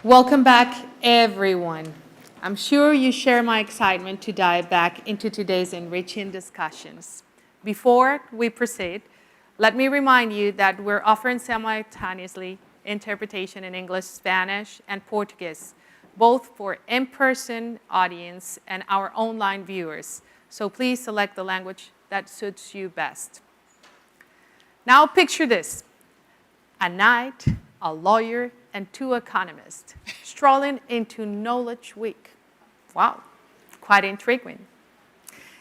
Welcome back, everyone. I'm sure you share my excitement to dive back into today's enriching discussions. Before we proceed, let me remind you that we're offering simultaneously interpretation in English, Spanish, and Portuguese, both for in-person audience and our online viewers. So please select the language that suits you best. Now picture this: a knight, a lawyer, and two economists strolling into Knowledge Week. Wow, quite intriguing.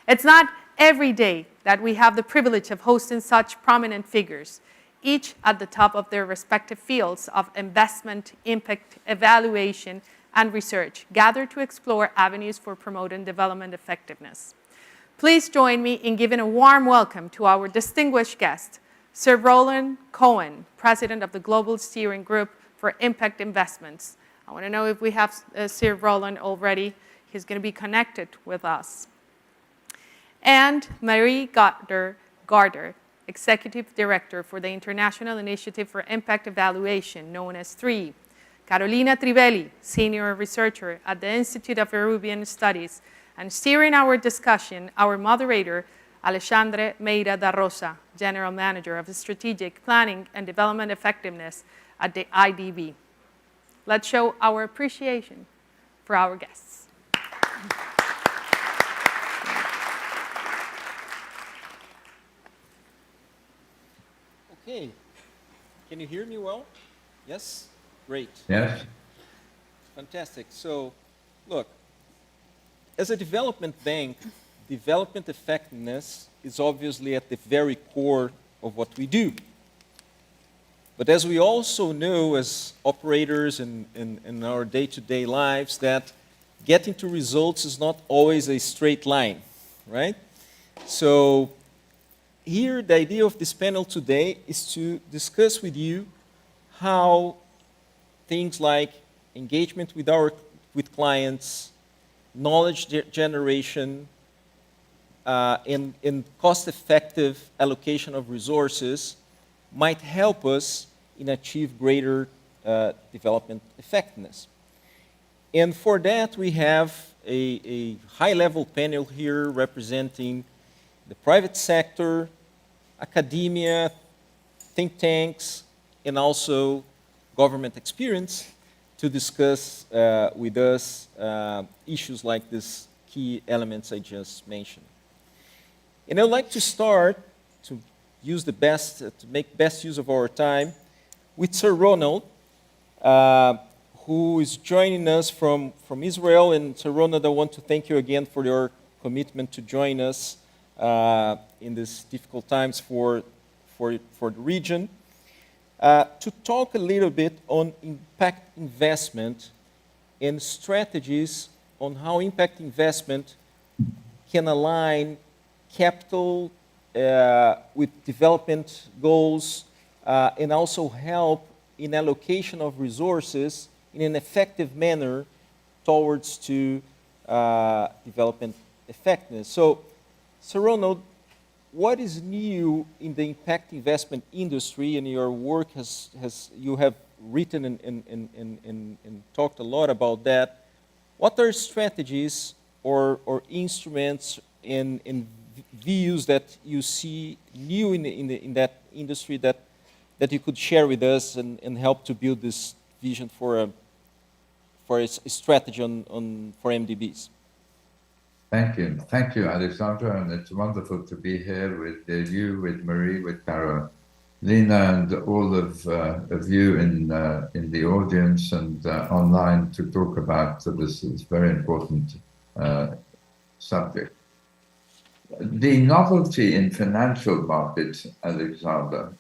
It's not every day that we have the privilege of hosting such prominent figures, each at the top of their respective fields of investment, impact, evaluation, and research, gathered to explore avenues for promoting development effectiveness. Please join me in giving a warm welcome to our distinguished guest, Sir Roland Cohen, President of the Global Steering Group for Impact Investments. I want to know if we have Sir Roland already. He's going to be connected with us. And Marie Garder, Executive Director for the International Initiative for Impact Evaluation, known as 3. Carolina Trivelli, Senior Researcher at the Institute of Peruvian Studies, and steering our discussion, our moderator, Alexandre Meira da Rosa, General Manager of Strategic Planning and Development Effectiveness at the IDB. Let's show our appreciation for our guests. Okay, can you hear me well? Yes? Great. Yes. Fantastic. So, look, as a development bank, development effectiveness is obviously at the very core of what we do. But as we also know as operators in our day-to-day lives, that getting to results is not always a straight line, right? So here, the idea of this panel today is to discuss with you how things like engagement with clients, knowledge generation, and cost-effective allocation of resources might help us in achieve greater development effectiveness. And for that, we have a high-level panel here representing the private sector, academia, think tanks, and also government experience to discuss with us issues like these key elements I just mentioned. And I'd like to start to use to make best use of our time with Sir Ronald, who is joining us from Israel. And Sir Ronald, I want to thank you again for your commitment to join us in these difficult times for the region, to talk a little bit on impact investment and strategies on how impact investment can align capital with development goals and also help in allocation of resources in an effective manner towards to development effectiveness. So, Sir Ronald, what is new in the impact investment industry? And your work you have written and talked a lot about that. What are strategies or instruments and views that you see new in that industry that you could share with us and help to build this vision for a strategy for MDBs? Thank you, Alexandra, and it's wonderful to be here with you, with Marie, with Carolina, and all of you in the audience and online to talk about this very important subject. The novelty in financial markets, Alexander,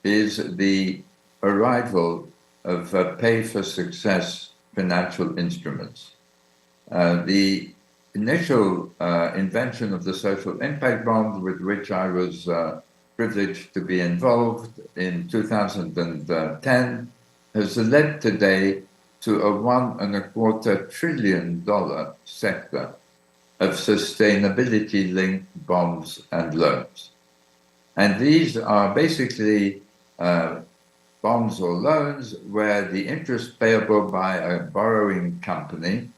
is the arrival of pay-for-success financial instruments. The initial invention of the social impact bond, with which I was privileged to be involved in 2010, has led today to a $1.25 trillion sector of sustainability-linked bonds and loans. And these are basically bonds or loans where the interest payable by a borrowing company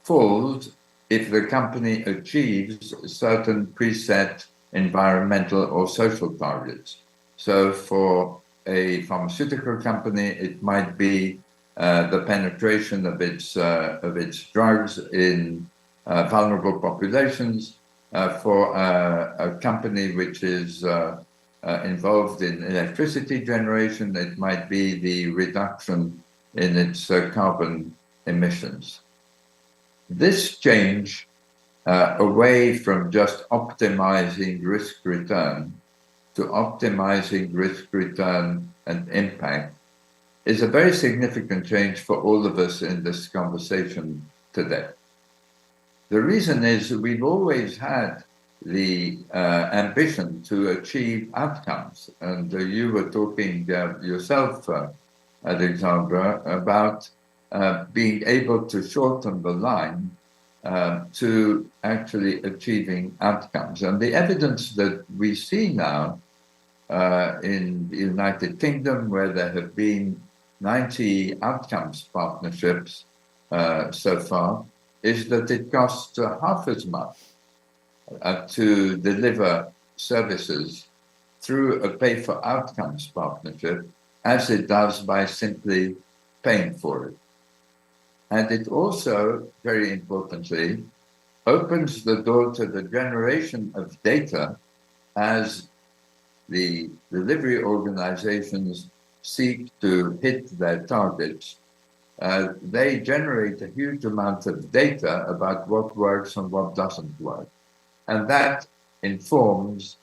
falls if the company achieves certain preset environmental or social targets. So for a pharmaceutical company, it might be the penetration of its drugs in vulnerable populations. For a company which is involved in electricity generation, it might be the reduction in its carbon emissions. This change away from just optimizing risk return to optimizing risk return and impact is a very significant change for all of us in this conversation today. The reason is that we've always had the ambition to achieve outcomes. And you were talking yourself, Alexandra, about being able to shorten the line to actually achieving outcomes. And the evidence that we see now in the United Kingdom, where there have been 90 outcomes partnerships so far, is that it costs half as much to deliver services through a pay-for-outcomes partnership as it does by simply paying for it. And it also, very importantly, opens the door to the generation of data as the delivery organizations seek to hit their targets. They generate a huge amount of data about what works and what doesn't work. And that informs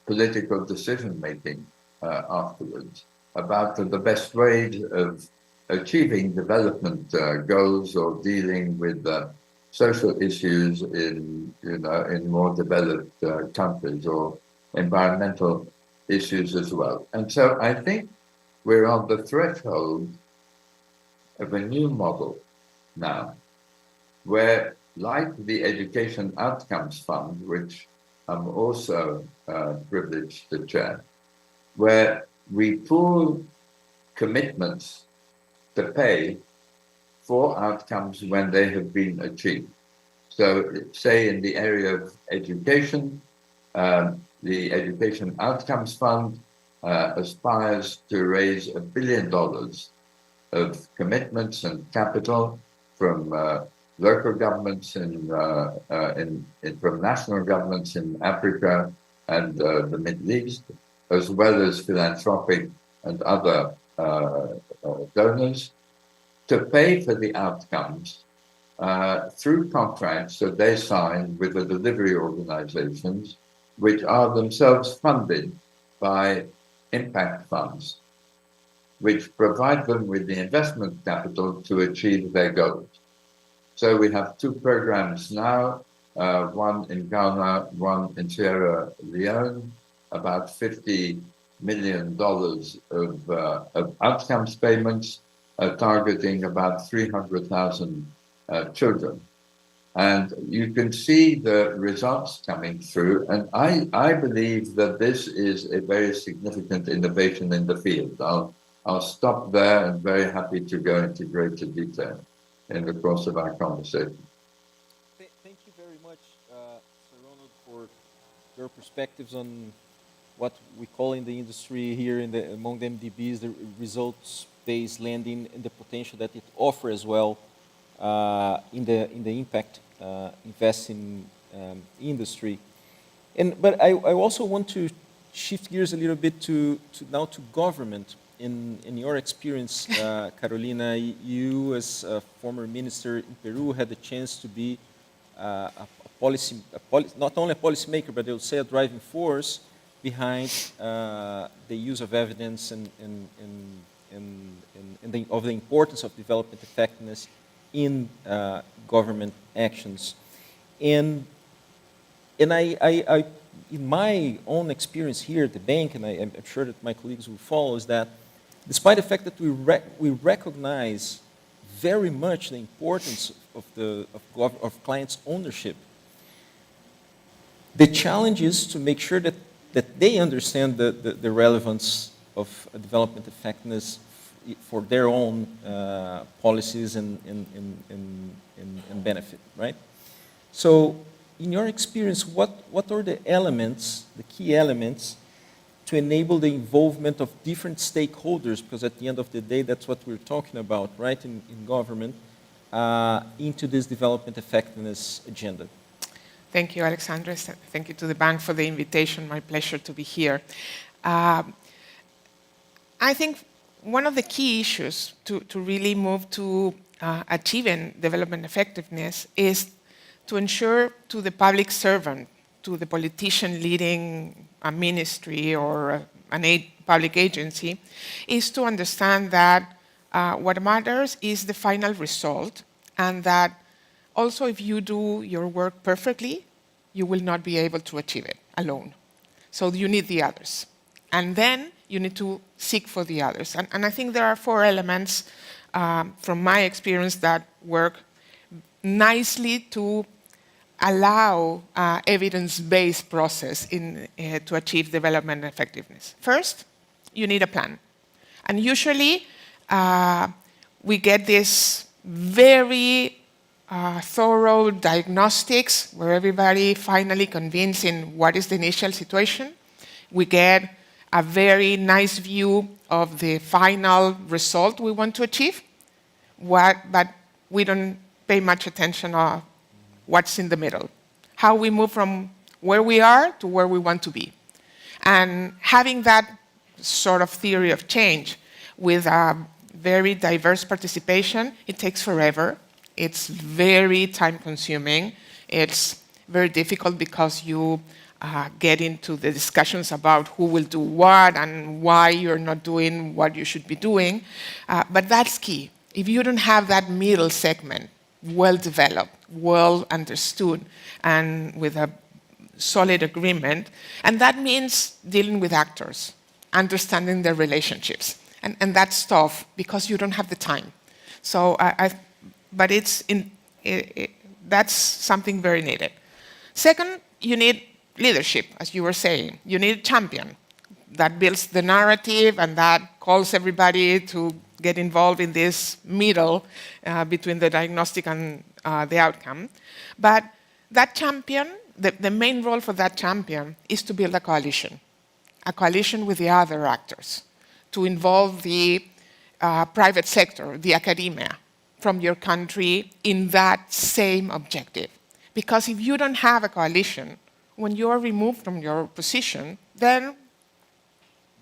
political decision-making afterwards about the best ways of achieving development goals or dealing with social issues in more developed countries, or environmental issues as well. And so I think we're on the threshold of a new model now, where, like the Education Outcomes Fund, which I'm also privileged to chair, where we pool commitments to pay for outcomes when they have been achieved. So say in the area of education, the Education Outcomes Fund aspires to raise $1 billion of commitments and capital from local governments from national governments in Africa and the Middle East, as well as philanthropic and other donors, to pay for the outcomes through contracts that they sign with the delivery organizations, which are themselves funded by impact funds, which provide them with the investment capital to achieve their goals. So we have two programs now, one in Ghana, one in Sierra Leone, about $50 million of outcomes payments, targeting about 300,000 children. And you can see the results coming through. And I believe that this is a very significant innovation in the field. I'll stop there and very happy to go into greater detail in the course of our conversation. Thank you very much, Sir Ronald, for your perspectives on what we call in the industry here among the MDBs, the results-based lending, and the potential that it offers as well in the impact investing industry. But I also want to shift gears a little bit to government. In your experience, Carolina, you as a former minister in Peru had the chance to be not only a policymaker, but I would say a driving force behind the use of evidence and of the importance of development effectiveness in government actions. And I, in my own experience here at the bank, and I'm sure that my colleagues will follow, is that despite the fact that we recognize very much the importance of clients' ownership, the challenge is to make sure that they understand the relevance of development effectiveness for their own policies and benefit, right? So in your experience, what are the elements, the key elements, to enable the involvement of different stakeholders, because at the end of the day, that's what we're talking about, right, in government, into this development effectiveness agenda? Thank you, Alexandre. Thank you to the bank for the invitation. My pleasure to be here. I think one of the key issues to really move to achieving development effectiveness is to ensure to the public servant, to the politician leading a ministry or an public agency, is to understand that what matters is the final result, and that also if you do your work perfectly, you will not be able to achieve it alone. So you need the others. And then you need to seek for the others. And I think there are 4 elements from my experience that work nicely to allow evidence-based process to achieve development effectiveness. First, you need a plan. And usually, we get this very thorough diagnostics where everybody finally convinced in what is the initial situation. We get a very nice view of the final result we want to achieve, but we don't pay much attention on what's in the middle, how we move from where we are to where we want to be. And having that sort of theory of change with a very diverse participation, it takes forever. It's very time-consuming. It's very difficult because you get into the discussions about who will do what and why you're not doing what you should be doing. But that's key. If you don't have that middle segment well developed, well understood, and with a solid agreement, and that means dealing with actors, understanding their relationships. And that's tough because you don't have the time. So, but that's something very needed. Second, you need leadership, as you were saying. You need a champion that builds the narrative and that calls everybody to get involved in this middle between the diagnostic and the outcome. But that champion, the main role for that champion is to build a coalition with the other actors, to involve the private sector, the academia from your country in that same objective. Because if you don't have a coalition, when you are removed from your position, then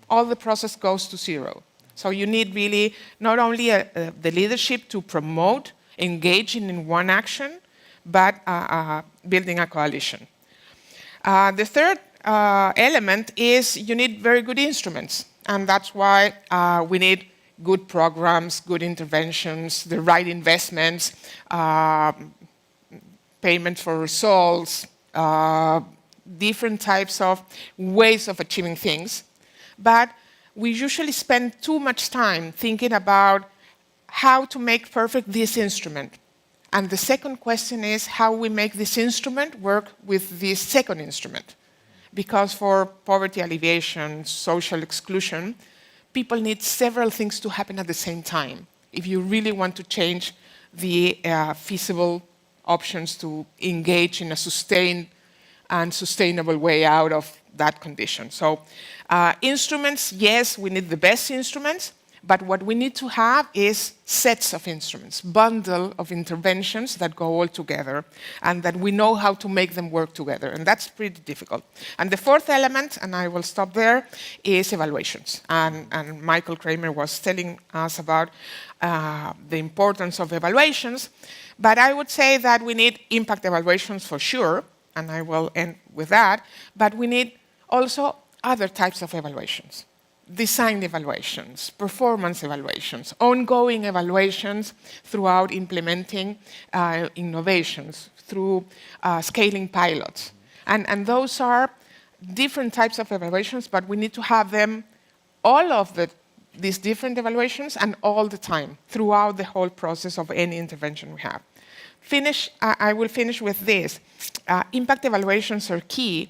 all the process goes to zero. So you need really not only the leadership to promote, engaging in one action, but building a coalition. The third element is you need very good instruments. And that's why we need good programs, good interventions, the right investments, payment for results, different types of ways of achieving things. But we usually spend too much time thinking about how to make perfect this instrument. And the second question is how we make this instrument work with this second instrument. Because for poverty alleviation, social exclusion, people need several things to happen at the same time if you really want to change the feasible options to engage in a sustained and sustainable way out of that condition. So instruments, yes, we need the best instruments, but what we need to have is sets of instruments, bundle of interventions that go all together, and that we know how to make them work together, and that's pretty difficult. And the fourth element, and I will stop there, is evaluations. And Michael Kramer was telling us about the importance of evaluations, but I would say that we need impact evaluations for sure, and I will end with that, but we need also other types of evaluations. Design evaluations, performance evaluations, ongoing evaluations throughout implementing innovations, through scaling pilots. And those are different types of evaluations, but we need to have them, all of these different evaluations, and all the time, throughout the whole process of any intervention we have. I will finish with this. Impact evaluations are key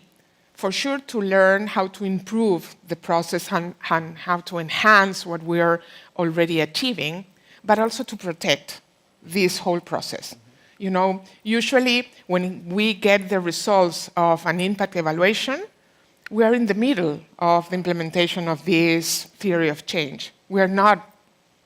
for sure to learn how to improve the process and how to enhance what we are already achieving, but also to protect this whole process. You know, usually when we get the results of an impact evaluation, we are in the middle of the implementation of this theory of change. We are not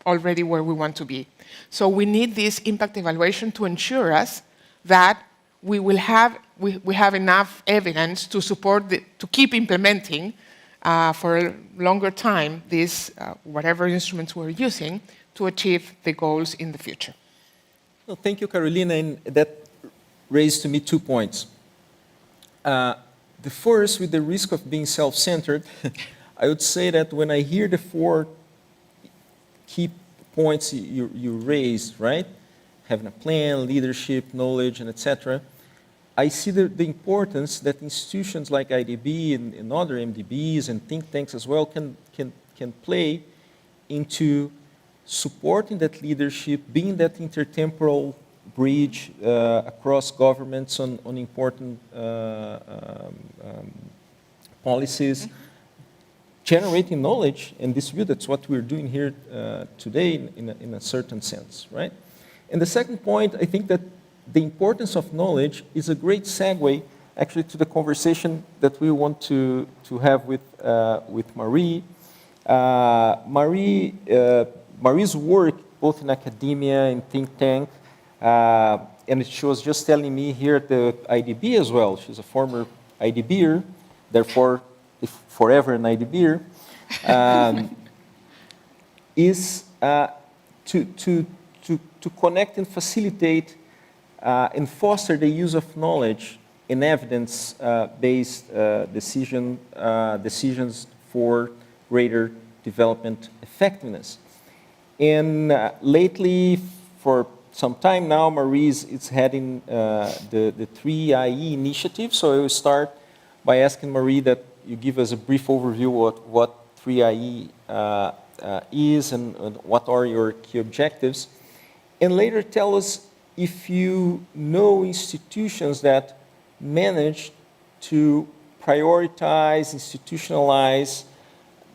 already where we want to be. So we need this impact evaluation to ensure us that we have enough evidence to support to keep implementing for a longer time these whatever instruments we're using to achieve the goals in the future. Well, thank you, Carolina, and that raised to me 2 points. The first, with the risk of being self-centered, I would say that when I hear the 4 key points you raised, right? Having a plan, leadership, knowledge, and etc. I see the importance that institutions like IDB and other MDBs and think tanks as well can play into supporting that leadership, being that intertemporal bridge across governments on important policies, generating knowledge and distribute. That's what we're doing here today in a certain sense, right? And the second point, I think that the importance of knowledge is a great segue actually to the conversation that we want to have with Marie. Marie's work, both in academia and think tank, and she was just telling me here at the IDB as well. She's a former IDBer, therefore forever an IDBer, is to connect and facilitate and foster the use of knowledge in evidence-based decisions for greater development effectiveness. And lately, for some time now, Marie is heading the 3IE initiative. So I will start by asking Marie that you give us a brief overview of what 3IE is and what are your key objectives. And later tell us if you know institutions that manage to prioritize, institutionalize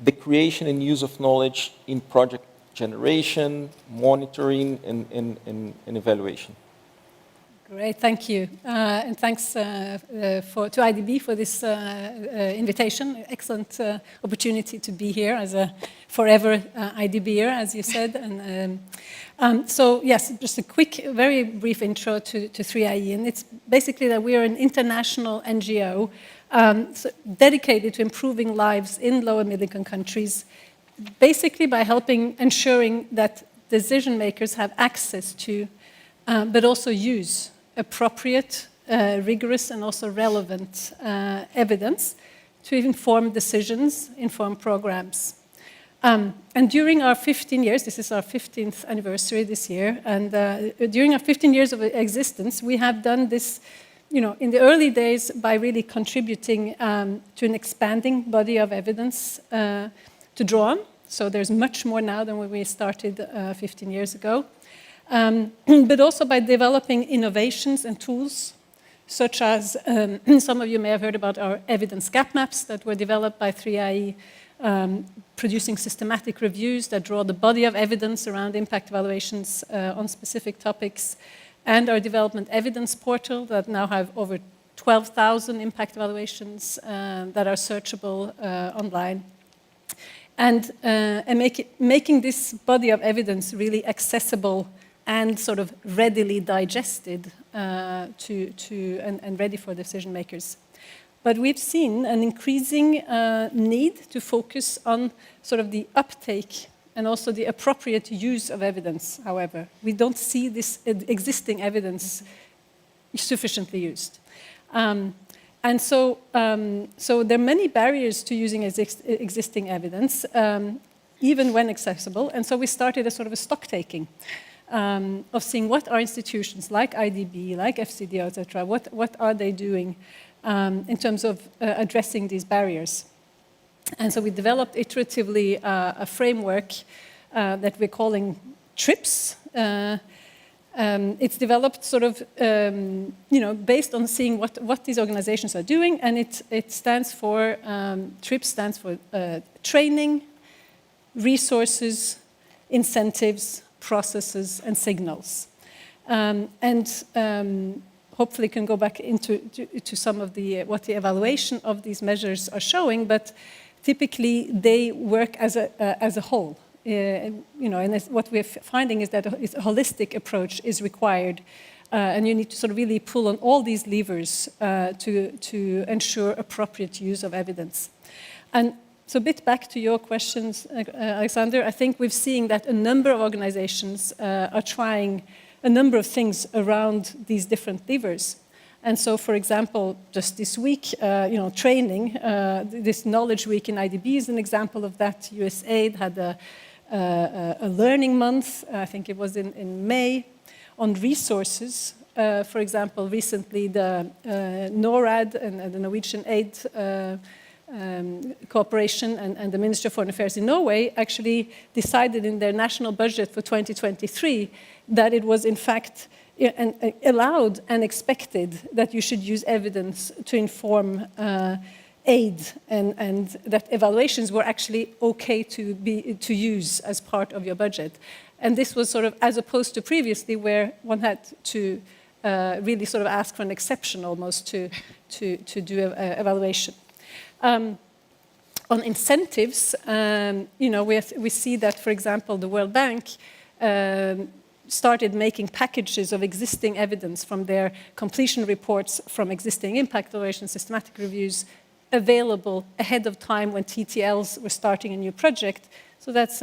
the creation and use of knowledge in project generation, monitoring, and evaluation. Great, thank you. And thanks to IDB for this invitation. Excellent opportunity to be here as a forever IDBer, as you said. And so, yes, just a quick, very brief intro to 3IE. And it's basically that we are an international NGO dedicated to improving lives in low and middle-income countries, basically by ensuring that decision makers have access to, but also use appropriate, rigorous, and also relevant evidence to inform decisions, inform programs. And during our 15 years, this is our 15th anniversary this year, and during our 15 years of existence, we have done this, you know, in the early days by really contributing to an expanding body of evidence to draw on. So there's much more now than when we started 15 years ago. But also by developing innovations and tools, such as some of you may have heard about our evidence gap maps that were developed by 3IE, producing systematic reviews that draw the body of evidence around impact evaluations on specific topics, and our development evidence portal that now have over 12,000 impact evaluations that are searchable online. And making this body of evidence really accessible and sort of readily digested and ready for decision makers. But we've seen an increasing need to focus on sort of the uptake and also the appropriate use of evidence, however. We don't see this existing evidence sufficiently used. And so there are many barriers to using existing evidence, even when accessible. And so we started a sort of a stock taking of seeing what are institutions like IDB, like FCDO, etc., what are they doing in terms of addressing these barriers. And so we developed iteratively a framework that we're calling TRIPS, It's developed sort of, based on seeing what these organizations are doing, and it stands for, TRIPS stands for training, resources, incentives, processes, and signals. Hopefully can go back into some of what the evaluation of these measures are showing, but typically they work as a whole. And what we're finding is that a holistic approach is required, and you need to sort of really pull on all these levers to ensure appropriate use of evidence. And so a bit back to your questions, Alexander, I think we've seen that a number of organizations are trying a number of things around these different levers. And so, for example, just this week, training, this Knowledge Week in IDB is an example of that. USAID had a learning month, I think it was in May, on resources. For example, recently the NORAD and the Norwegian Aid Cooperation and the Ministry of Foreign Affairs in Norway actually decided in their national budget for 2023 that it was in fact allowed and expected that you should use evidence to inform aid, and that evaluations were actually okay to use as part of your budget. And this was sort of as opposed to previously where one had to really sort of ask for an exception almost to do evaluation. On incentives, we see that, for example, the World Bank started making packages of existing evidence from their completion reports from existing impact evaluation systematic reviews available ahead of time when TTLs were starting a new project. So that's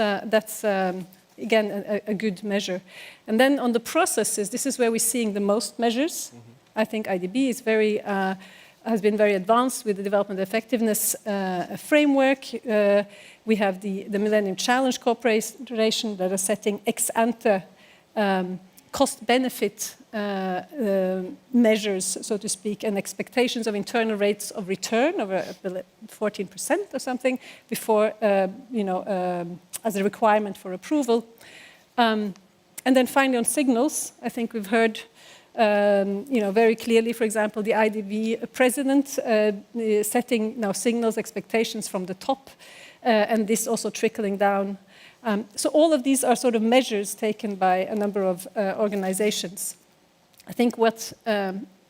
again, a good measure. And then on the processes, this is where we're seeing the most measures. Mm-hmm. I think IDB is has been very advanced with the development effectiveness framework. We have the Millennium Challenge Corporation that are setting ex-ante cost-benefit measures, so to speak, and expectations of internal rates of return of 14% or something before, as a requirement for approval. And then finally on signals, I think we've heard very clearly, for example, the IDB president setting now signals expectations from the top, and this also trickling down. So all of these are sort of measures taken by a number of organizations. I think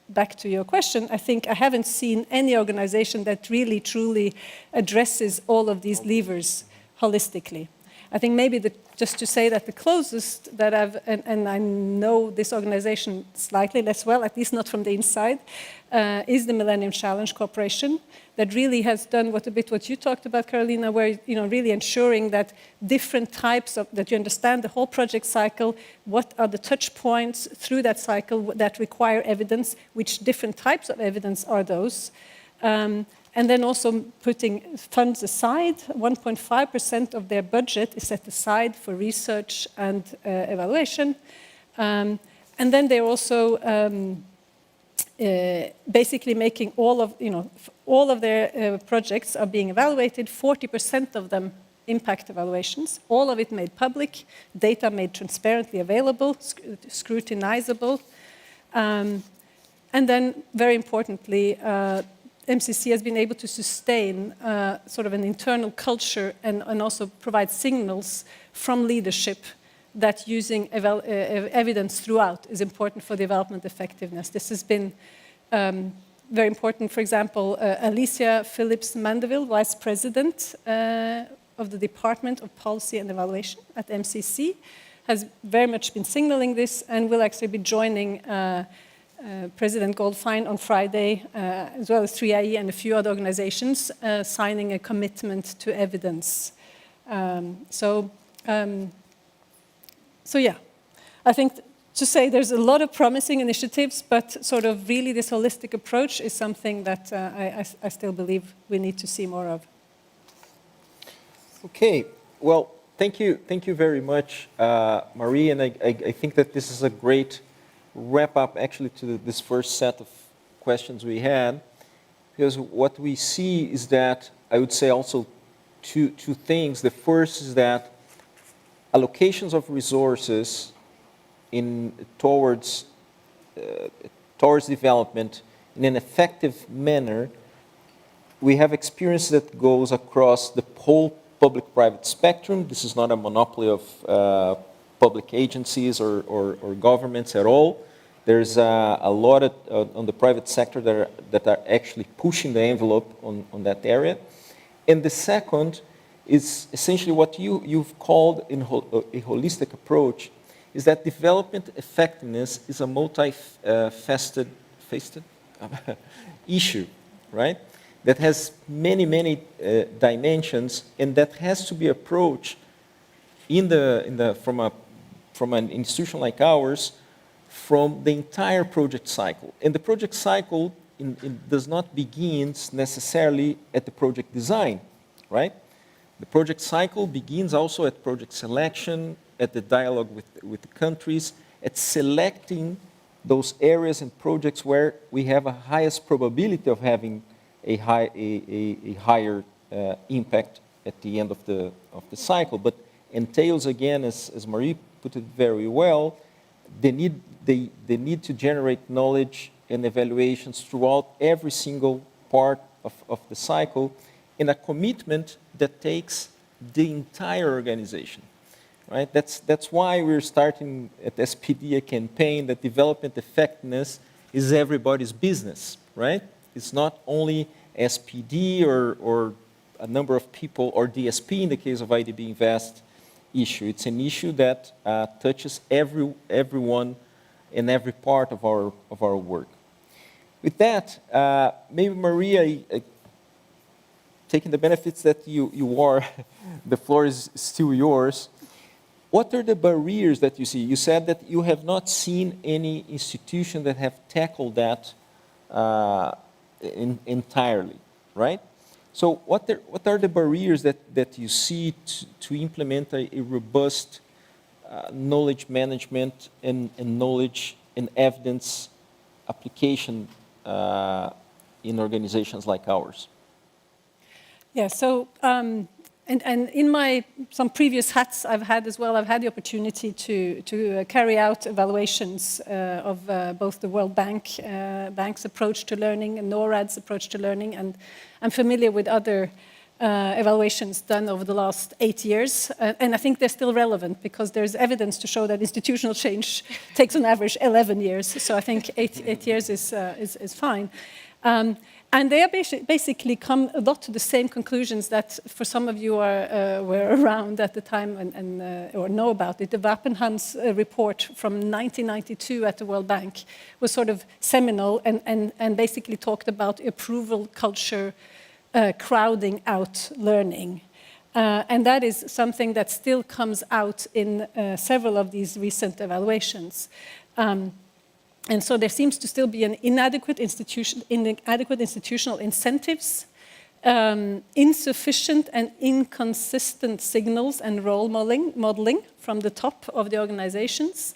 back to your question, I think I haven't seen any organization that really truly addresses all of these levers holistically. I think maybe just to say that the closest that and I know this organization slightly less well, at least not from the inside, is the Millennium Challenge Corporation that really has done what you talked about, Carolina, where, really ensuring that different types that you understand the whole project cycle, what are the touch points through that cycle that require evidence, which different types of evidence are those, and then also putting funds aside. 1.5% of their budget is set aside for research and evaluation. And then they're also basically making all of their projects are being evaluated, 40% of them impact evaluations, all of it made public, data made transparently available, scrutinizable. And then, very importantly, MCC has been able to sustain sort of an internal culture and also provide signals from leadership that using evidence throughout is important for development effectiveness. This has been very important. For example, Alicia Phillips Mandeville, Vice President of the Department of Policy and Evaluation at MCC, has very much been signaling this and will actually be joining President Goldfein on Friday, as well as 3IE and a few other organizations, signing a commitment to evidence. So yeah, I think to say there's a lot of promising initiatives, but sort of really this holistic approach is something that I still believe we need to see more of. Okay, well, thank you very much, Marie, and I think that this is a great wrap up actually to this first set of questions we had, because what we see is that, I would say also two things. The first is that allocations of resources towards development in an effective manner, we have experience that goes across the whole public-private spectrum. This is not a monopoly of public agencies or governments at all. There's a lot on the private sector that are actually pushing the envelope on that area. And the second is essentially what you've called in a holistic approach, is that development effectiveness is a multifaceted issue, right? That has many, many dimensions, and that has to be approached from an institution like ours, from the entire project cycle. And the project cycle does not begin necessarily at the project design, right? The project cycle begins also at project selection, at the dialogue with the countries, at selecting those areas and projects where we have a highest probability of having a higher impact at the end of the cycle. But entails, again, as Marie put it very well, the need to generate knowledge and evaluations throughout every single part of the cycle, and a commitment that takes the entire organization. Right? That's why we're starting at SPD a campaign that development effectiveness is everybody's business, right? It's not only SPD or a number of people, or DSP in the case of IDB Invest issue. It's an issue that touches everyone in every part of our work. With that, maybe Maria, taking the benefits that you are, the floor is still yours. What are the barriers that you see? You said that you have not seen any institution that have tackled that entirely, right? So what are the barriers that you see to implement a robust knowledge management and knowledge and evidence application in organizations like ours? Yeah, so and in some previous hats I've had as well, I've had the opportunity to carry out evaluations of both the World Bank's approach to learning and NORAD's approach to learning, and I'm familiar with other evaluations done over the last 8 years, and I think they're still relevant because there's evidence to show that institutional change takes on average 11 years. So I think eight years is fine. And they are basically come a lot to the same conclusions that, for some of you were around at the time or know about it. The Wappenham's report from 1992 at the World Bank was sort of seminal and basically talked about approval culture crowding out learning. And that is something that still comes out in several of these recent evaluations. And so there seems to still be an inadequate institutional incentives, insufficient and inconsistent signals and role modeling from the top of the organizations,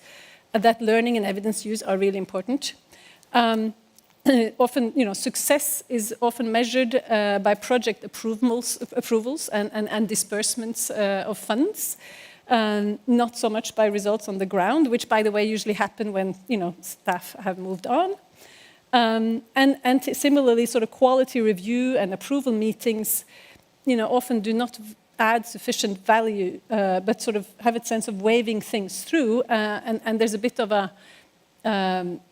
that learning and evidence use are really important. Often, success is often measured by project approvals and disbursements of funds. Not so much by results on the ground, which, by the way, usually happen when staff have moved on. And similarly, sort of quality review and approval meetings, often do not add sufficient value, but sort of have a sense of waving things through. And there's a bit of a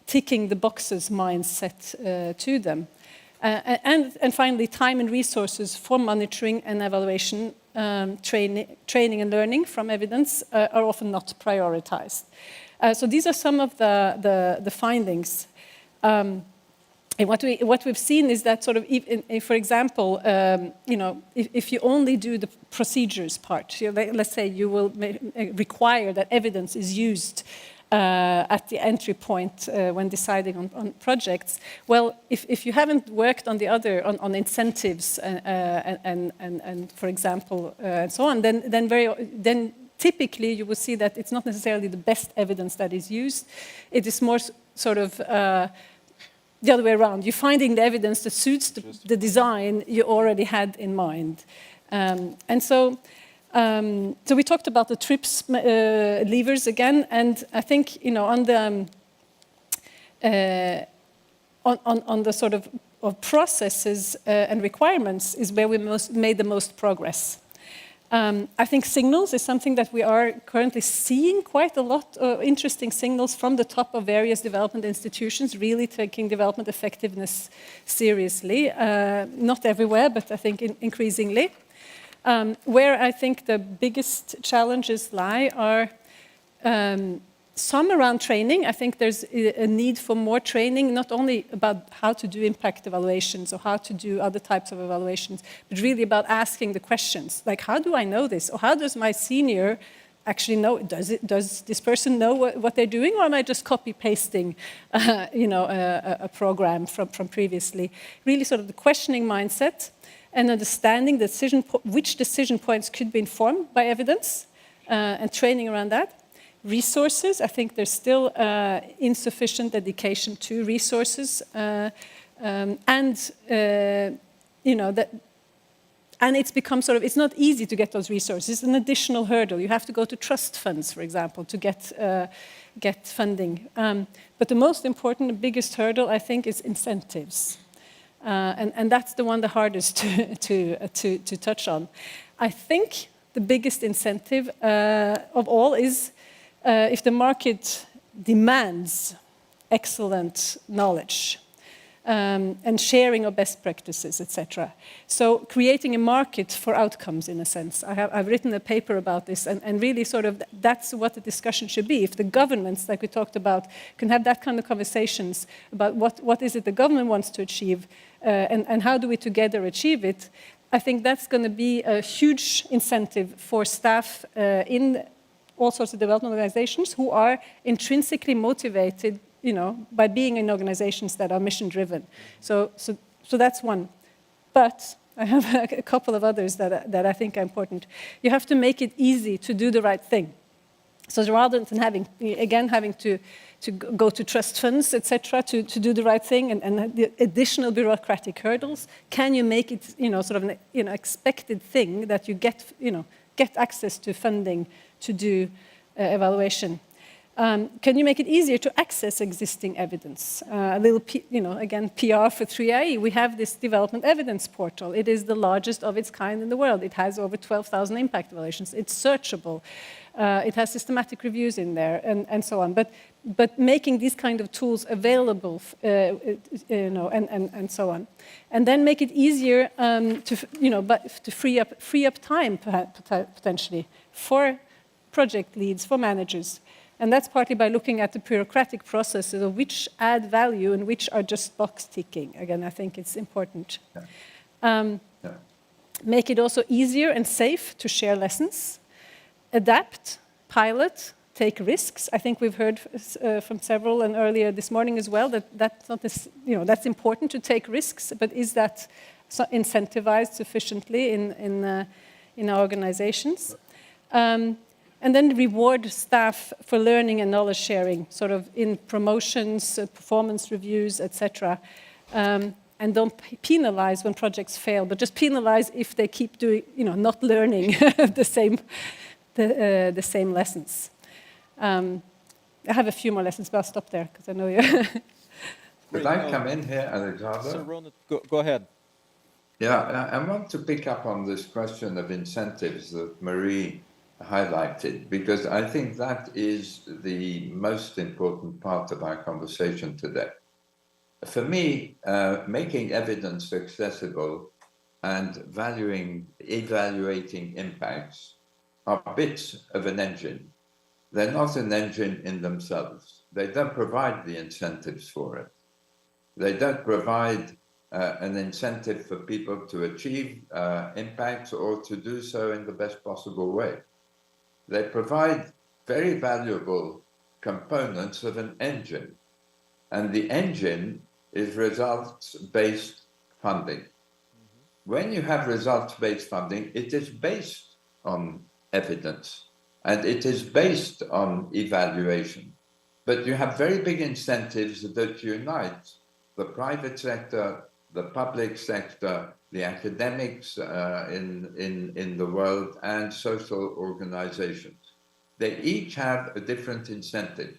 ticking the boxes mindset to them. And finally, time and resources for monitoring and evaluation, training and learning from evidence are often not prioritized. So these are some of the findings. And what we've seen is that sort of, if, for example, if you only do the procedures part, let's say you will require that evidence is used at the entry point when deciding on projects. Well, if you haven't worked on the other, on incentives and for example, and so on, then typically you will see that it's not necessarily the best evidence that is used. It is more sort of the other way around. You're finding the evidence that suits the design you already had in mind. And so So we talked about the TRIPS levers again, and I think on the sort of processes and requirements is where we made the most progress. I think signals is something that we are currently seeing quite a lot of interesting signals from the top of various development institutions, really taking development effectiveness seriously. Not everywhere, but I think increasingly. Where I think the biggest challenges lie are some around training. I think there's a need for more training, not only about how to do impact evaluations or how to do other types of evaluations, but really about asking the questions, like how do I know this? Or how does my senior actually know? Does this person know what they're doing, or am I just copy-pasting a program from previously? Really sort of the questioning mindset and understanding which decision points could be informed by evidence and training around that. Resources, I think there's still insufficient dedication to resources, and it's become sort of, it's not easy to get those resources. It's an additional hurdle. You have to go to trust funds, for example, to get funding. But the most important, the biggest hurdle, I think, is incentives. And that's the one the hardest to touch on. I think the biggest incentive of all is if the market demands excellent knowledge and sharing of best practices, etc. So creating a market for outcomes, in a sense. I've written a paper about this, and really sort of that's what the discussion should be. If the governments, like we talked about, can have that kind of conversations about what is it the government wants to achieve and how do we together achieve it, I think that's going to be a huge incentive for staff in all sorts of development organizations who are intrinsically motivated, by being in organizations that are mission-driven. So that's one. But I have a couple of others that I think are important. You have to make it easy to do the right thing. So rather than having to go to trust funds, etc., to do the right thing and the additional bureaucratic hurdles, can you make it, sort of an expected thing that you get access to funding to do evaluation? Can you make it easier to access existing evidence? A little, again, PR for 3IE. We have this development evidence portal. It is the largest of its kind in the world. It has over 12,000 impact evaluations. It's searchable. It has systematic reviews in there, and so on. But making these kind of tools available, and so on, and then make it easier to free up time potentially for project leads, for managers. And that's partly by looking at the bureaucratic processes of which add value and which are just box ticking. Again, I think it's important. Make it also easier and safe to share lessons. Adapt, pilot, take risks. I think we've heard from several and earlier this morning as well that's not this, that's important to take risks, but is that incentivized sufficiently in our organizations? And then reward staff for learning and knowledge sharing, sort of in promotions, performance reviews, etc. And don't penalize when projects fail, but just penalize if they keep doing, not learning the same lessons. I have a few more lessons, but I'll stop there because I know you. Could I come in here, Alexander? Sir Ronald, go ahead. Yeah, I want to pick up on this question of incentives that Marie highlighted, because I think that is the most important part of our conversation today. For me, making evidence accessible and evaluating impacts are bits of an engine. They're not an engine in themselves. They don't provide the incentives for it. They don't provide an incentive for people to achieve impacts or to do so in the best possible way. They provide very valuable components of an engine. And the engine is results-based funding. When you have results-based funding, it is based on evidence and it is based on evaluation. But you have very big incentives that unite the private sector, the public sector, the academics in the world, and social organizations. They each have a different incentive.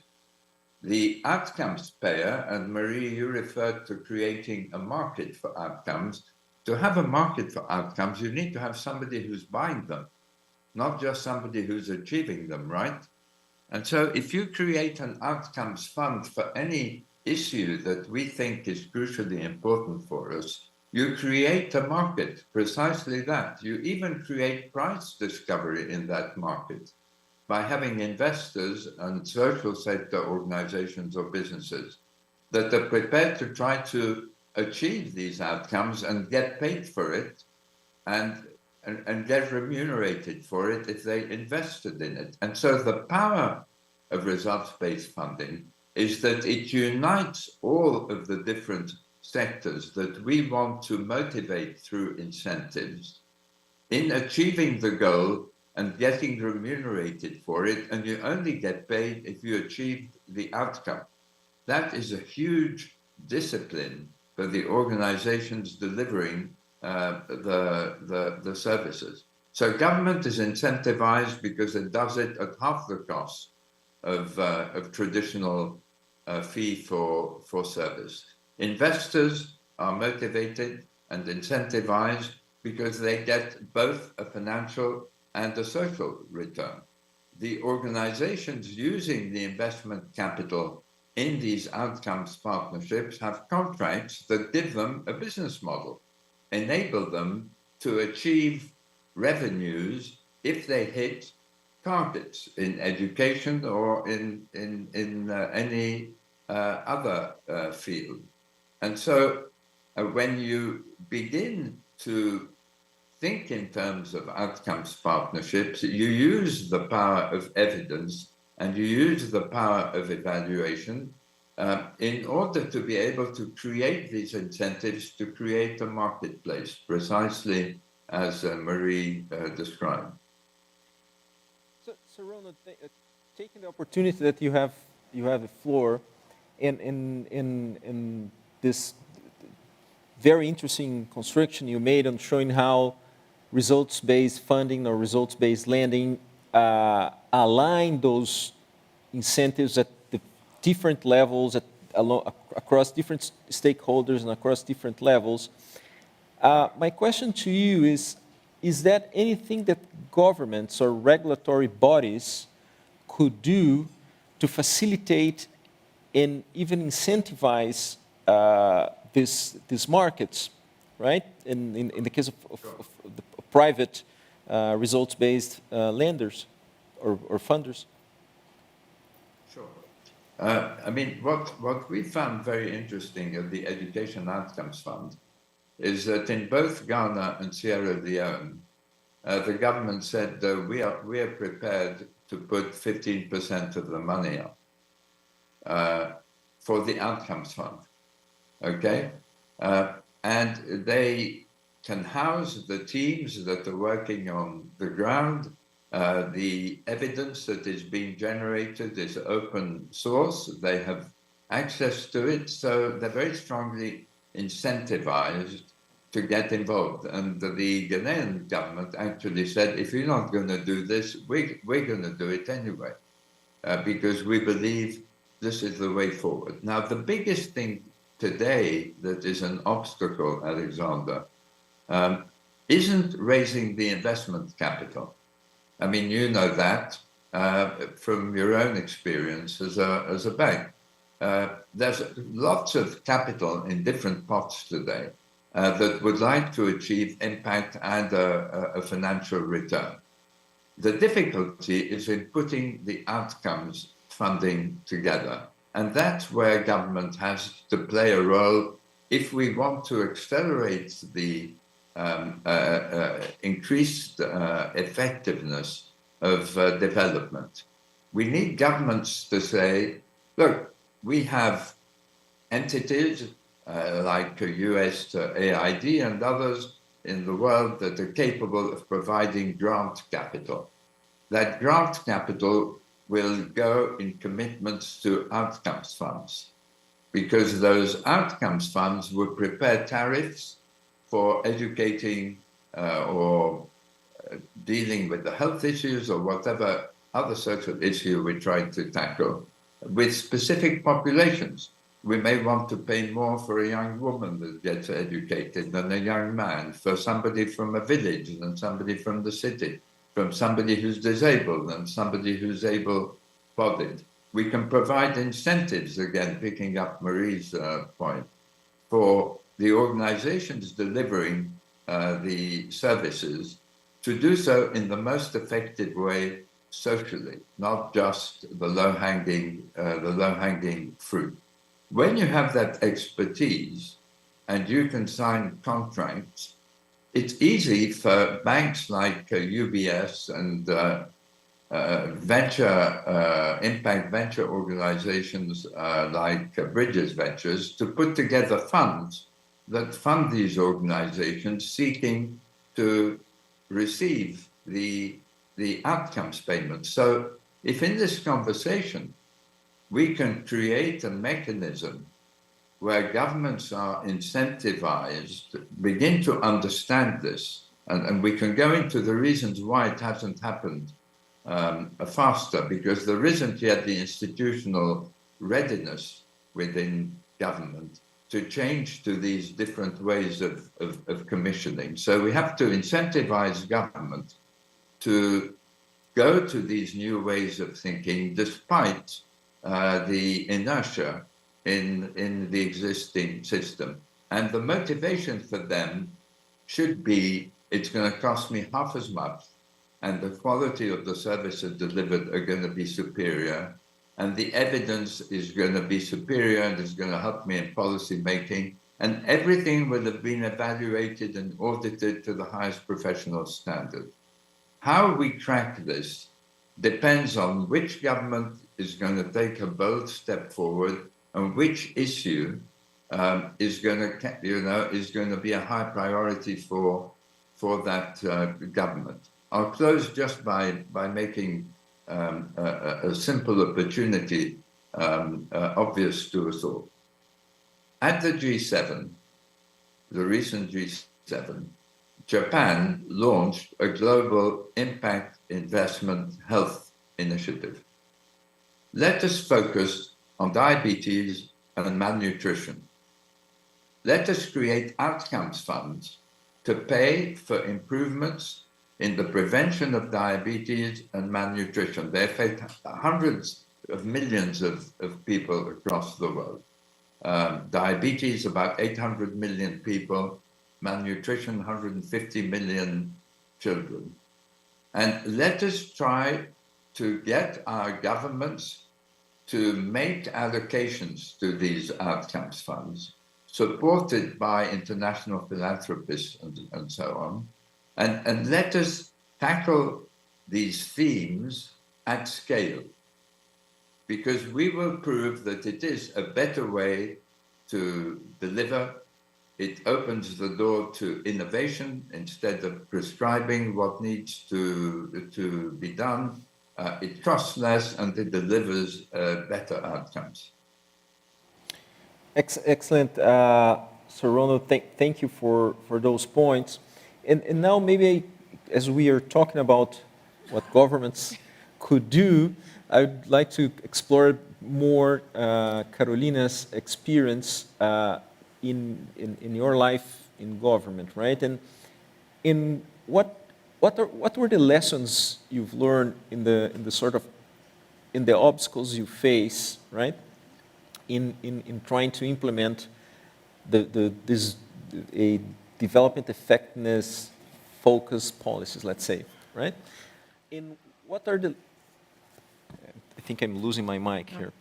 The outcomes payer, and Marie, you referred to creating a market for outcomes. To have a market for outcomes, you need to have somebody who's buying them, not just somebody who's achieving them, right? And so if you create an outcomes fund for any issue that we think is crucially important for us, you create a market, precisely that. You even create price discovery in that market by having investors and social sector organizations or businesses that are prepared to try to achieve these outcomes and get paid for it and get remunerated for it if they invested in it. And so the power of results-based funding is that it unites all of the different sectors that we want to motivate through incentives in achieving the goal and getting remunerated for it, and you only get paid if you achieve the outcome. That is a huge discipline for the organizations delivering the services. So government is incentivized because it does it at half the cost of traditional fee for service. Investors are motivated and incentivized because they get both a financial and a social return. The organizations using the investment capital in these outcomes partnerships have contracts that give them a business model, enable them to achieve revenues if they hit targets in education or in any other field. And so when you begin to think in terms of outcomes partnerships, you use the power of evidence and you use the power of evaluation in order to be able to create these incentives to create a marketplace, precisely as Marie described. So Ronald, taking the opportunity that you have the floor in this very interesting construction you made on showing how results-based funding or results-based lending align those incentives at the different levels, across different stakeholders and across different levels. My question to you is that anything that governments or regulatory bodies could do to facilitate and even incentivize these markets, right? In the case of the private results-based lenders or funders? Sure. I mean, what we found very interesting of the Education Outcomes Fund is that in both Ghana and Sierra Leone, the government said we are prepared to put 15% of the money up for the Outcomes Fund, okay? And they can house the teams that are working on the ground. The evidence that is being generated is open source. They have access to it, so they're very strongly incentivized to get involved. And the Ghanaian government actually said, if you're not going to do this, we're going to do it anyway, because we believe this is the way forward. Now, the biggest thing today that is an obstacle, Alexander, isn't raising the investment capital. I mean, you know that from your own experience as a bank. There's lots of capital in different pots today that would like to achieve impact and a financial return. The difficulty is in putting the outcomes funding together. And that's where government has to play a role if we want to accelerate the increased effectiveness of development. We need governments to say, look, we have entities like US AID and others in the world that are capable of providing grant capital. That grant capital will go in commitments to outcomes funds, because those outcomes funds will prepare tariffs for educating or dealing with the health issues or whatever other social issue we're trying to tackle with specific populations. We may want to pay more for a young woman that gets educated than a young man, for somebody from a village than somebody from the city, from somebody who's disabled than somebody who's able-bodied. We can provide incentives, again, picking up Marie's point, for the organizations delivering the services to do so in the most effective way socially, not just the low-hanging fruit. When you have that expertise and you can sign contracts, it's easy for banks like UBS and impact venture organizations like Bridges Ventures to put together funds that fund these organizations seeking to receive the outcomes payments. So if in this conversation we can create a mechanism where governments are incentivized, begin to understand this, and we can go into the reasons why it hasn't happened faster, because there isn't yet the institutional readiness within government to change to these different ways of commissioning. So we have to incentivize government to go to these new ways of thinking despite the inertia in the existing system. And the motivation for them should be, it's going to cost me half as much, and the quality of the services delivered are going to be superior, and the evidence is going to be superior and is going to help me in policy making, and everything will have been evaluated and audited to the highest professional standard. How we crack this depends on which government is going to take a bold step forward and which issue is going to be a high priority for that government. I'll close just by making a simple opportunity obvious to us all. At the G7, the recent G7, Japan launched a global impact investment health initiative. Let us focus on diabetes and malnutrition. Let us create outcomes funds to pay for improvements in the prevention of diabetes and malnutrition. They affect hundreds of millions of people across the world. Diabetes, about 800 million people. Malnutrition, 150 million children. And let us try to get our governments to make allocations to these outcomes funds, supported by international philanthropists and so on. And let us tackle these themes at scale, because we will prove that it is a better way to deliver. It opens the door to innovation instead of prescribing what needs to be done. It costs less and it delivers better outcomes. Excellent, Sir Ronald. Thank you for those points. And now maybe as we are talking about what governments could do, I'd like to explore more Carolina's experience in your life in government, right? And in what were the lessons you've learned in the obstacles you face, right? In trying to implement this development effectiveness focused policies, let's say, right? In what are the, I think I'm losing my mic here.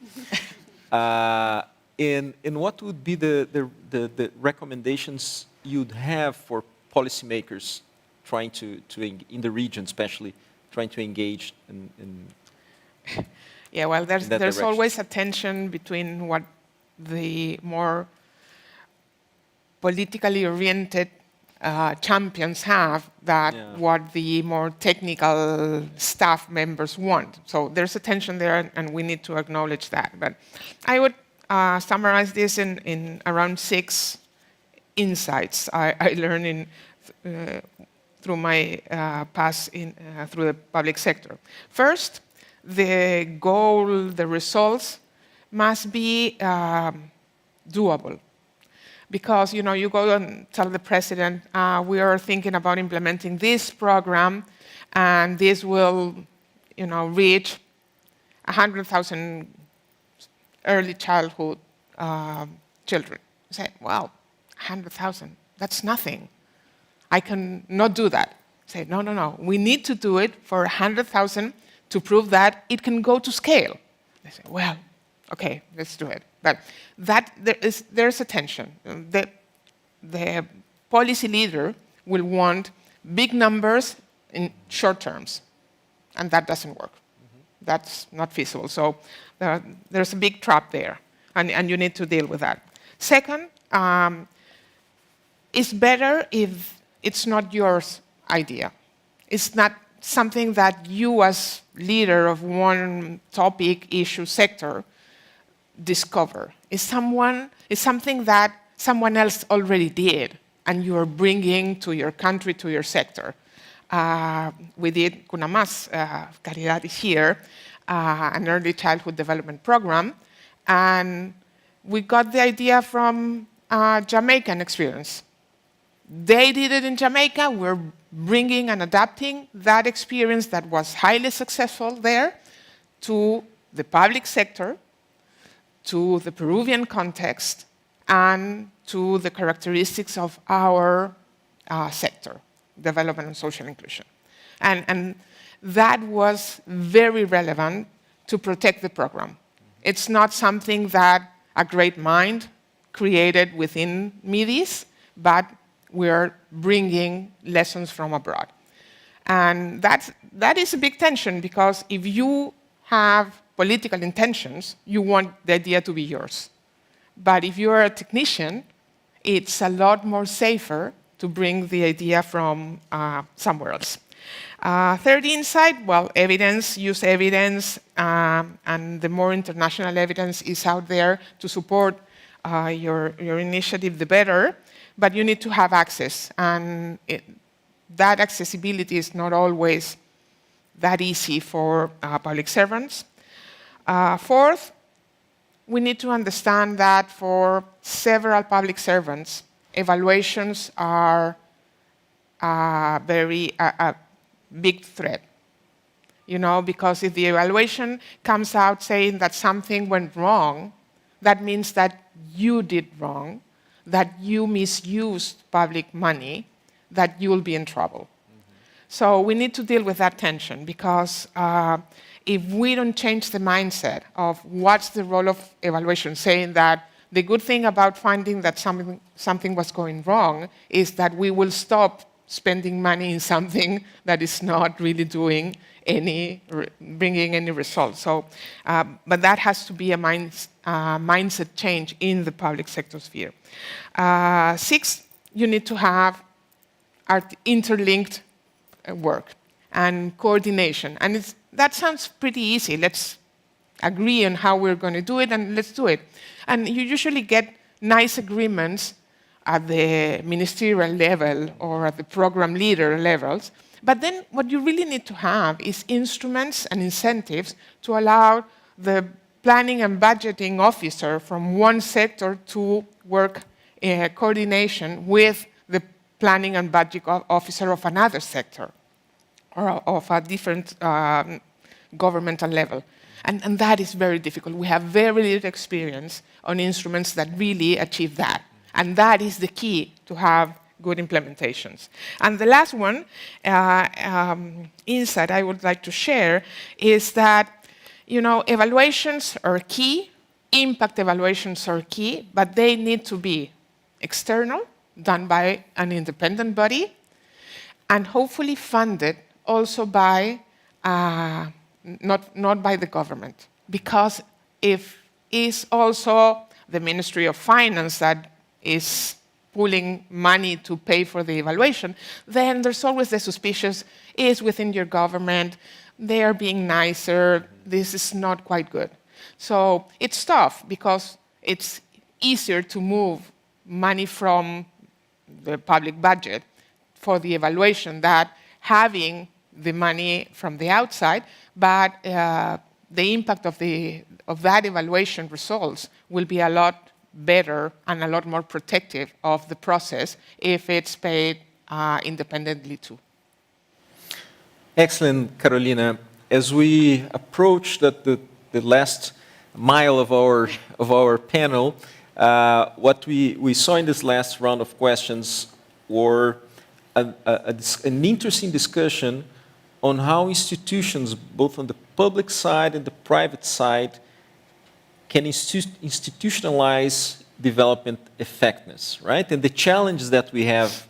In what would be the recommendations you'd have for policymakers trying to in the region, especially trying to engage in yeah, well, there's direction? always a tension between what the more politically oriented champions have that what the more technical staff members want. So there's a tension there, and we need to acknowledge that. But I would summarize this in around 6 insights I learned through my past through the public sector. First, the goal, the results must be doable. Because you go and tell the president, we are thinking about implementing this program, and this will reach 100,000 early childhood children. You say, wow, 100,000, that's nothing. I can not do that. Say, no, we need to do it for 100,000 to prove that it can go to scale. They say, well, okay, let's do it. But there's a tension. The policy leader will want big numbers in short terms, and that doesn't work. That's not feasible. So there's a big trap there, and you need to deal with that. Second, it's better if it's not your idea. It's not something that you, as leader of one topic, issue, sector, discover. It's something that someone else already did, and you're bringing to your country, to your sector. We did Cuna Más, Caridad is here, an early childhood development program, and we got the idea from Jamaican experience. They did it in Jamaica. We're bringing and adapting that experience that was highly successful there to the public sector, to the Peruvian context, and to the characteristics of our sector, development and social inclusion. And that was very relevant to protect the program. It's not something that a great mind created within MIDIS, but we're bringing lessons from abroad. And that is a big tension, because if you have political intentions, you want the idea to be yours. But if you're a technician, it's a lot more safer to bring the idea from somewhere else. Third insight, well, evidence, use evidence, and the more international evidence is out there to support your initiative, the better. But you need to have access, and that accessibility is not always that easy for public servants. Fourth, we need to understand that for several public servants, evaluations are a big threat. Because if the evaluation comes out saying that something went wrong, that means that you did wrong, that you misused public money, that you will be in trouble. So we need to deal with that tension, because if we don't change the mindset of what's the role of evaluation, saying that the good thing about finding that something was going wrong is that we will stop spending money in something that is not really bringing any results. So, but that has to be a mindset change in the public sector sphere. Sixth, you need to have interlinked work and coordination. And that sounds pretty easy. Let's agree on how we're going to do it, and let's do it. And you usually get nice agreements at the ministerial level or at the program leader levels. But then what you really need to have is instruments and incentives to allow the planning and budgeting officer from one sector to work in coordination with the planning and budget officer of another sector or of a different governmental level. And that is very difficult. We have very little experience on instruments that really achieve that. And that is the key to have good implementations. And the last one, insight I would like to share, is that evaluations are key, impact evaluations are key, but they need to be external, done by an independent body, and hopefully funded also by, not by the government. Because if it's also the Ministry of Finance that is pulling money to pay for the evaluation, then there's always the suspicious, is within your government, they are being nicer, this is not quite good. So it's tough, because it's easier to move money from the public budget for the evaluation, that having the money from the outside, but the impact of that evaluation results will be a lot better and a lot more protective of the process if it's paid independently too. Excellent, Carolina. As we approach the last mile of our panel, what we saw in this last round of questions were an interesting discussion on how institutions, both on the public side and the private side, can institutionalize development effectiveness, right? And the challenges that we have,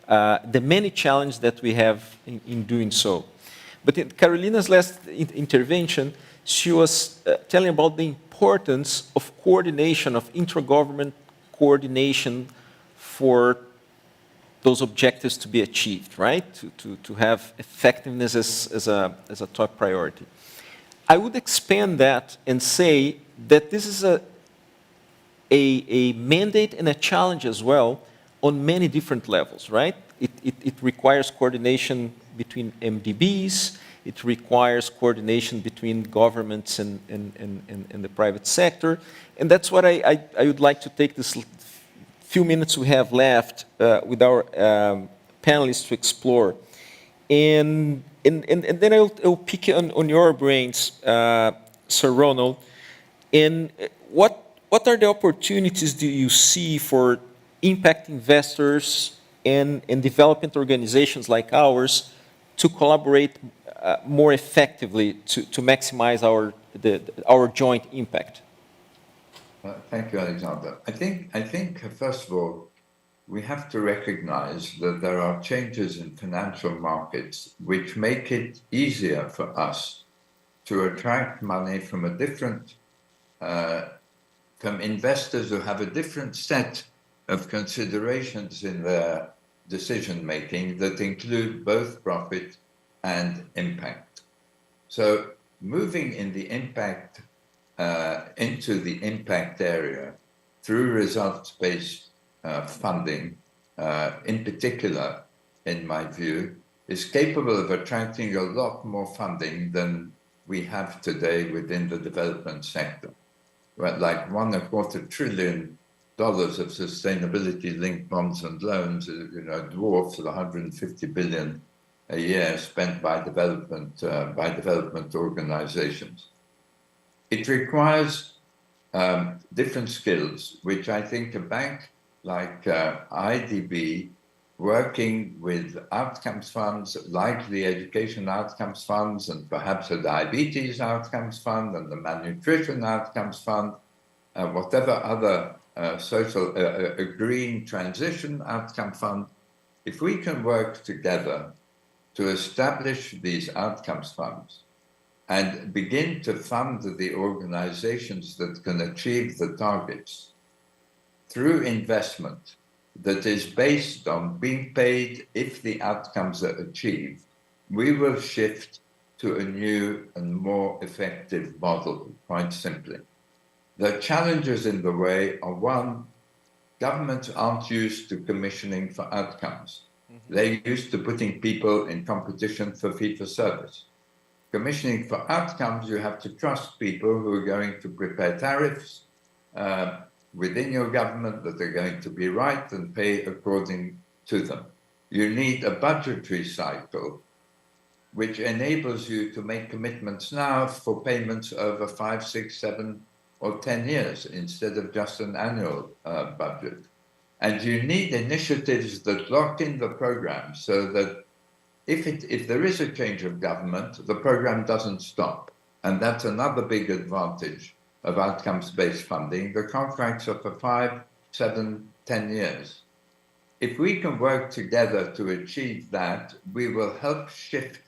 the many challenges that we have in doing so. But in Carolina's last intervention, she was telling about the importance of coordination, of intra-government coordination for those objectives to be achieved, right? To have effectiveness as a top priority. I would expand that and say that this is a mandate and a challenge as well on many different levels, right? It requires coordination between MDBs, it requires coordination between governments and the private sector, and that's what I would like to take this few minutes we have left with our panelists to explore. And then I'll pick on your brains, Sir Ronald, and what are the opportunities do you see for impact investors and development organizations like ours to collaborate more effectively to maximize our joint impact? Thank you, Alexander. I think first of all, we have to recognize that there are changes in financial markets which make it easier for us to attract money from from investors who have a different set of considerations in their decision-making that include both profit and impact. So moving in the impact into the impact area through results-based funding, in particular, in my view, is capable of attracting a lot more funding than we have today within the development sector. Right, like $1.25 trillion of sustainability-linked bonds and loans, dwarfs the $150 billion a year spent by development organizations. It requires different skills, which I think a bank like IDB, working with outcomes funds like the Education Outcomes Funds and perhaps a Diabetes Outcomes Fund and the Malnutrition Outcomes Fund, whatever other a Green Transition Outcome Fund, if we can work together to establish these outcomes funds and begin to fund the organizations that can achieve the targets through investment that is based on being paid if the outcomes are achieved, we will shift to a new and more effective model, quite simply. The challenges in the way are, one, governments aren't used to commissioning for outcomes. They're used to putting people in competition for fee-for-service. Commissioning for outcomes, you have to trust people who are going to prepare tariffs within your government that are going to be right and pay according to them. You need a budgetary cycle which enables you to make commitments now for payments over 5, 6, 7, or 10 years instead of just an annual budget. And you need initiatives that lock in the program so that if there is a change of government, the program doesn't stop. And that's another big advantage of outcomes-based funding. The contracts are for 5, 7, 10 years. If we can work together to achieve that, we will help shift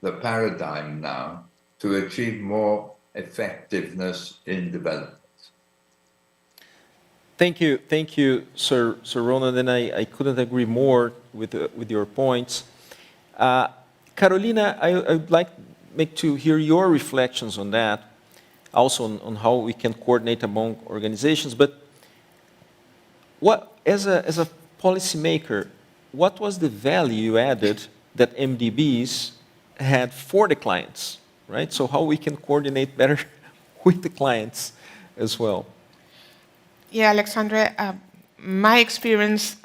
the paradigm now to achieve more effectiveness in development. Thank you, Sir Ronald, and I couldn't agree more with your points. Carolina, I would like to hear your reflections on that, also on how we can coordinate among organizations. But what, as a policymaker, what was the value added that MDBs had for the clients, right? So how we can coordinate better with the clients as well. Yeah, Alexandre, my experience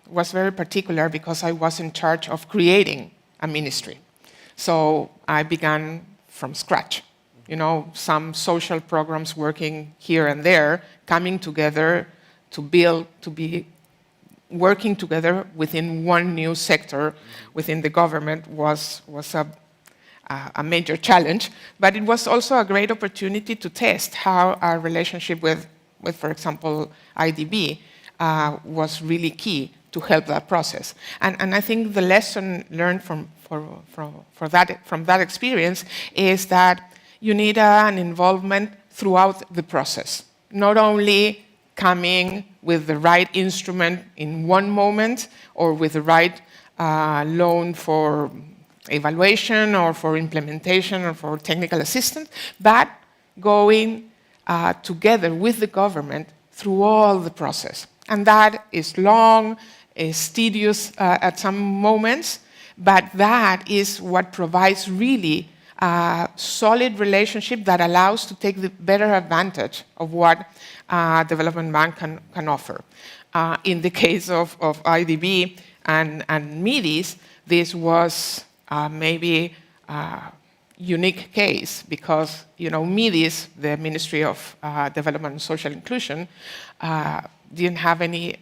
was very particular because I was in charge of creating a ministry. So I began from scratch. You know, some social programs working here and there, coming together to build, to be working together within one new sector within the government was a major challenge, but it was also a great opportunity to test how our relationship with for example, IDB was really key to help that process. And I think the lesson learned from that experience is that you need an involvement throughout the process, not only coming with the right instrument in one moment or with the right loan for evaluation or for implementation or for technical assistance, but going together with the government through all the process. And that is long, is tedious at some moments, but that is what provides really a solid relationship that allows to take the better advantage of what Development Bank can offer. In the case of IDB and MIDIS, this was maybe a unique case because, you know, MIDIS, the Ministry of Development and Social Inclusion, didn't have any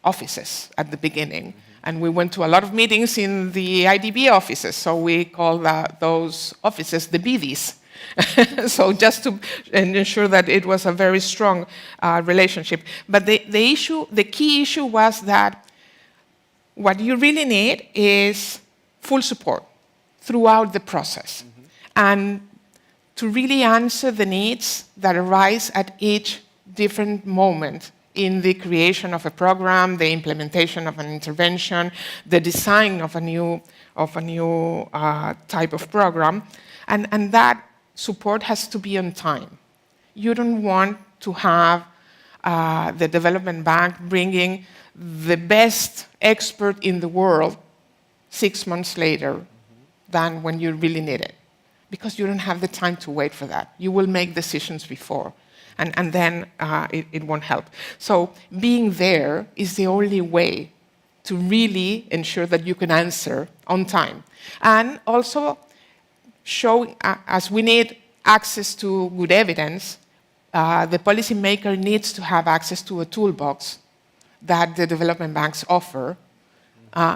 offices at the beginning. And we went to a lot of meetings in the IDB offices, so we call those offices the BDs. So just to ensure that it was a very strong relationship. But the key issue was that what you really need is full support throughout the process. And to really answer the needs that arise at each different moment in the creation of a program, the implementation of an intervention, the design of a new type of program, and that support has to be on time. You don't want to have the Development Bank bringing the best expert in the world 6 months later than when you really need it, because you don't have the time to wait for that. You will make decisions before. And then it won't help. So being there is the only way to really ensure that you can answer on time. And also show, as we need access to good evidence, the policymaker needs to have access to a toolbox that the development banks offer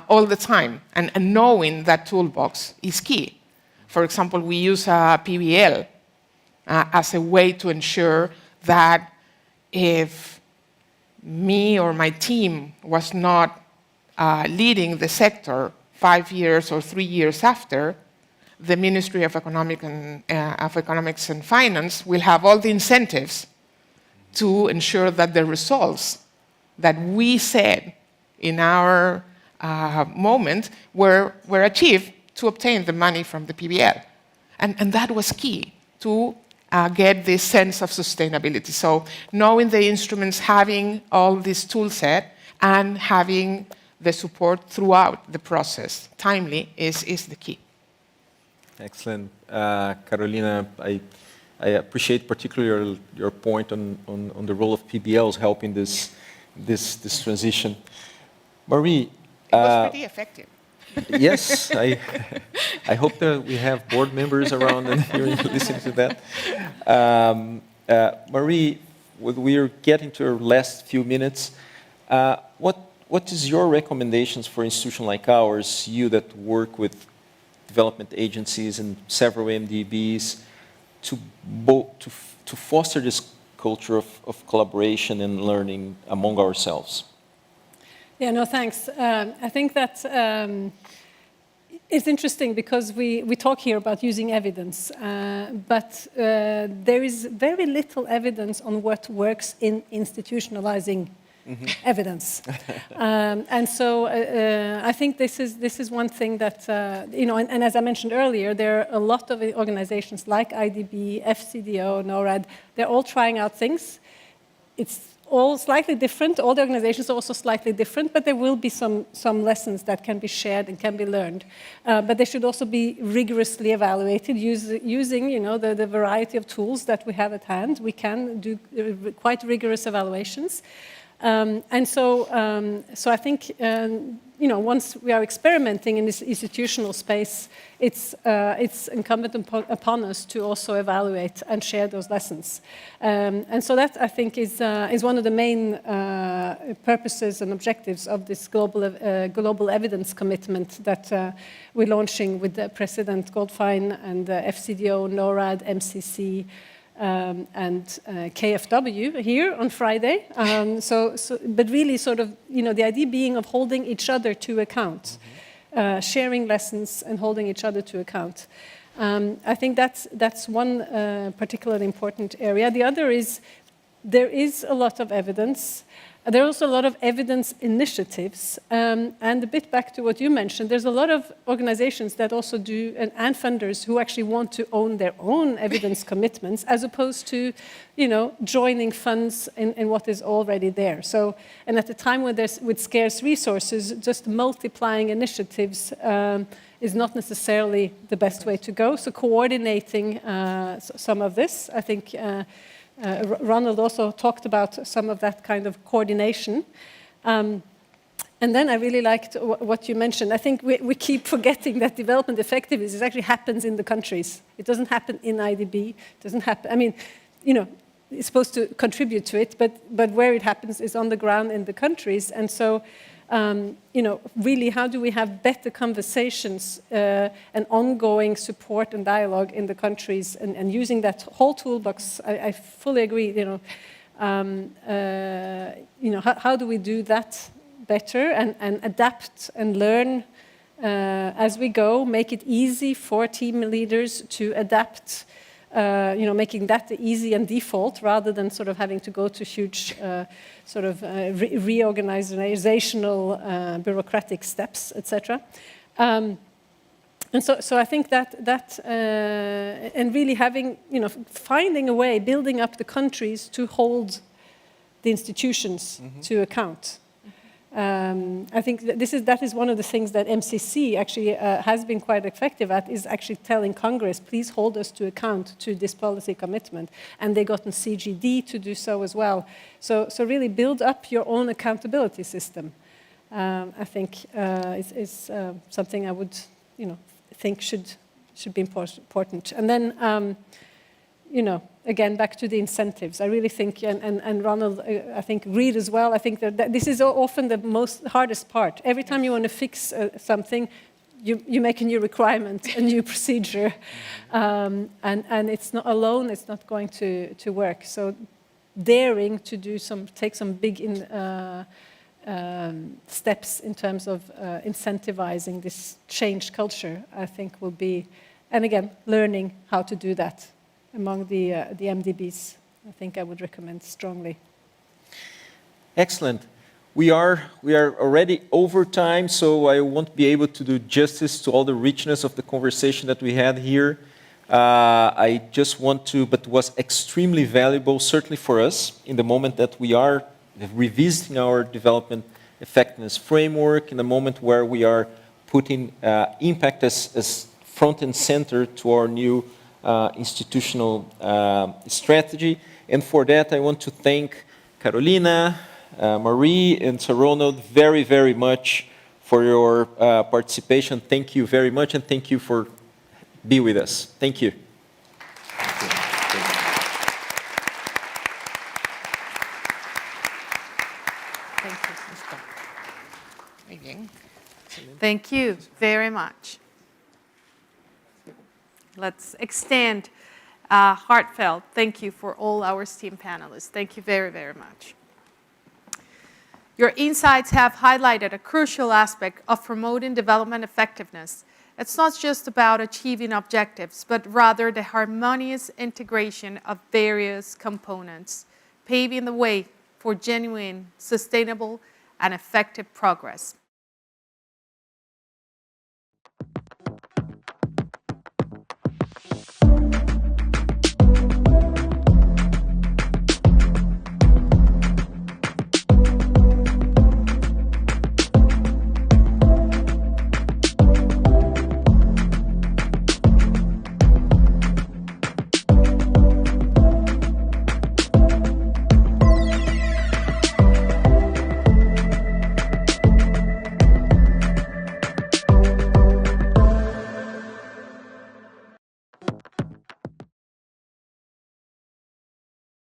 all the time. And knowing that toolbox is key. For example, we use a PBL as a way to ensure that if me or my team was not leading the sector 5 years or 3 years after, the Ministry of Economics and Finance will have all the incentives to ensure that the results that we said in our moment were achieved to obtain the money from the PBL. And that was key to get this sense of sustainability. So knowing the instruments, having all this tool set, and having the support throughout the process, timely, is the key. Excellent. Carolina, I appreciate particularly your point on the role of PBLs helping this transition. Marie. It was pretty effective. Yes, I hope that we have board members around and hearing, listening to that. Marie, we are getting to our last few minutes. What is your recommendations for institutions like ours, you that work with development agencies and several MDBs, to foster this culture of collaboration and learning among ourselves? Yeah, no, thanks. I think that it's interesting because we talk here about using evidence, but there is very little evidence on what works in institutionalizing evidence. And so I think this is one thing that, and as I mentioned earlier, there are a lot of organizations like IDB, FCDO, NORAD, they're all trying out things. It's all slightly different. All the organizations are also slightly different, but there will be some lessons that can be shared and can be learned. But they should also be rigorously evaluated using the variety of tools that we have at hand. We can do quite rigorous evaluations. And so I think, once we are experimenting in this institutional space, it's incumbent upon us to also evaluate and share those lessons. And so that, I think, is one of the main purposes and objectives of this global evidence commitment that we're launching with President Goldfein and FCDO, NORAD, MCC, and KFW here on Friday. But really sort of, the idea being of holding each other to account, sharing lessons and holding each other to account. I think that's one particularly important area. The other is there is a lot of evidence. There are also a lot of evidence initiatives, and a bit back to what you mentioned, there's a lot of organizations that also do, and funders who actually want to own their own evidence commitments, as opposed to, joining funds in what is already there. So, and at a time when with scarce resources, just multiplying initiatives is not necessarily the best way to go. So coordinating some of this, I think, Ronald also talked about some of that kind of coordination. And then I really liked what you mentioned. I think we keep forgetting that development effectiveness actually happens in the countries. It doesn't happen in IDB. It doesn't happen, I mean, it's supposed to contribute to it, but where it happens is on the ground in the countries. And so, really, how do we have better conversations and ongoing support and dialogue in the countries, and using that whole toolbox? I fully agree. How do we do that better and adapt and learn as we go? Make it easy for team leaders to adapt. Making that the easy and default, rather than sort of having to go to huge reorganizational bureaucratic steps, etc. And so I think that and really having, finding a way, building up the countries to hold the institutions to account. I think that is one of the things that MCC actually has been quite effective at, is actually telling Congress, please hold us to account to this policy commitment. And they got in CGD to do so as well. So really build up your own accountability system. I think is something I would, think should be important. And then, again, back to the incentives. I really think, and Ronald, I think Reid as well, I think that this is often the hardest part. Every time you want to fix something, you make a new requirement, a new procedure, and it's not alone, it's not going to work. So daring to take some big steps in terms of incentivizing this changed culture, I think will be, and again, learning how to do that among the MDBs, I think I would recommend strongly. Excellent. We are already over time, so I won't be able to do justice to all the richness of the conversation that we had here. I just want to, but was extremely valuable, certainly for us, in the moment that we are revisiting our development effectiveness framework, in the moment where we are putting impact as front and center to our new institutional strategy. And for that, I want to thank Carolina, Marie, and Sir Ronald very, very much for your participation. Thank you very much, and thank you for being with us. Thank you. Thank you very much. Let's extend heartfelt thank you for all our esteemed panelists. Thank you very, very much. Your insights have highlighted a crucial aspect of promoting development effectiveness. It's not just about achieving objectives, but rather the harmonious integration of various components, paving the way for genuine, sustainable, and effective progress.